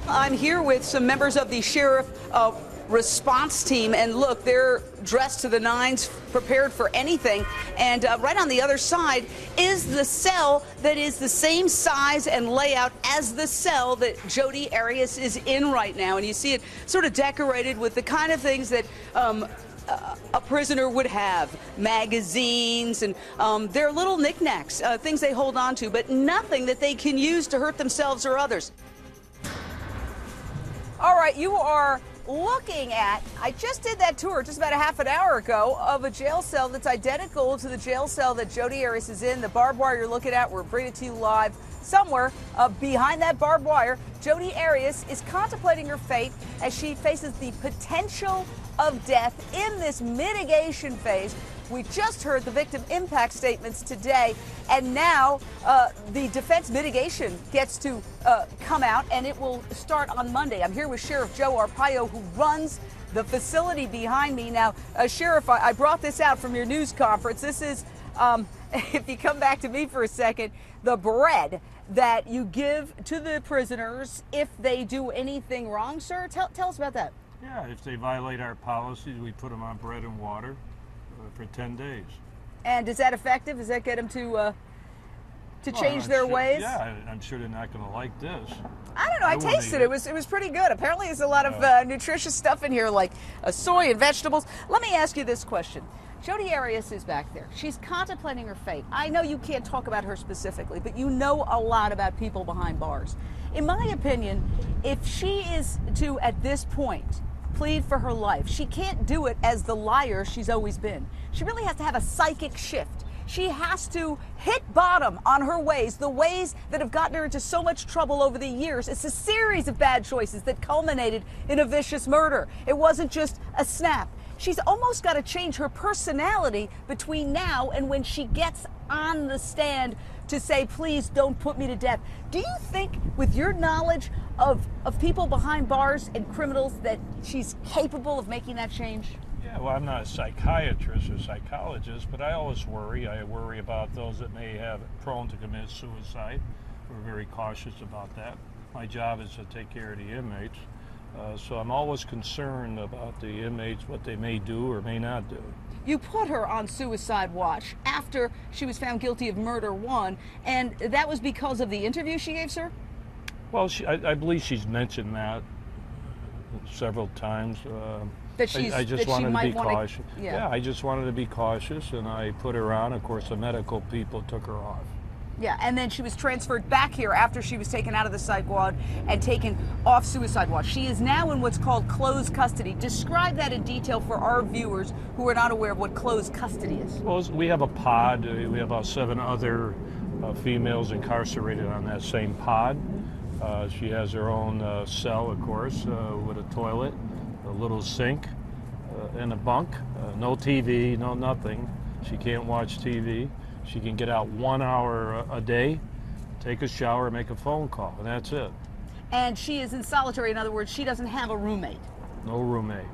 I'm here with some members of the sheriff response team, and look, they're dressed to the nines, prepared for anything. And right on the other side is the cell that is the same size and layout as the cell that Jodi Arias is in right now. And you see it sort of decorated with the kind of things that a prisoner would have, magazines and their little knickknacks, things they hold on to, but nothing that they can use to hurt themselves or others. All right, you are looking at, I just did that tour just about a half an hour ago of a jail cell that's identical to the jail cell that Jodi Arias is in. The barbed wire you're looking at, we're bringing it to you live. Somewhere behind that barbed wire, Jodi Arias is contemplating her fate as she faces the potential of death in this mitigation phase. We just heard the victim impact statements today, and now the defense mitigation gets to come out, and it will start on Monday. I'm here with Sheriff Joe Arpaio, who runs the facility behind me. Now, Sheriff, I brought this out from your news conference. This is, if you come back to me for a second, the bread that you give to the prisoners if they do anything wrong, sir. Tell us about that. Yeah, if they violate our policies, we put them on bread and water for 10 days. And is that effective? Does that get them to change their ways? Yeah, I'm sure they're not going to like this. I don't know. I tasted it. It was pretty good. Apparently, there's a lot of nutritious stuff in here, like soy and vegetables. Let me ask you this question. Jodi Arias is back there. She's contemplating her fate. I know you can't talk about her specifically, but you know a lot about people behind bars. In my opinion, if she is to, at this point, plead for her life, she can't do it as the liar she's always been. She really has to have a psychic shift. She has to hit bottom on her ways, the ways that have gotten her into so much trouble over the years. It's a series of bad choices that culminated in a vicious murder. It wasn't just a snap. She's almost got to change her personality between now and when she gets on the stand to say, please don't put me to death. Do you think, with your knowledge of people behind bars and criminals, that she's capable of making that change? Yeah, well, I'm not a psychiatrist or psychologist, but I always worry. I worry about those that may have prone to commit suicide. We're very cautious about that. My job is to take care of the inmates. So I'm always concerned about the inmates, what they may do or may not do. You put her on suicide watch after she was found guilty of murder one, and that was because of the interview she gave, sir? Well, I believe she's mentioned that several times. That she's, I just wanted to be cautious. Yeah, I just wanted to be cautious, and I put her on. Of course, the medical people took her off. Yeah, and then she was transferred back here after she was taken out of the psych ward and taken off suicide watch. She is now in what's called closed custody. Describe that in detail for our viewers who are not aware of what closed custody is. Well, we have a pod. We have about 7 other females incarcerated on that same pod. She has her own cell, of course, with a toilet, a little sink, and a bunk. No TV, no nothing. She can't watch TV. She can get out 1 hour a day, take a shower, make a phone call, and that's it. And she is in solitary. In other words, she doesn't have a roommate. No roommate.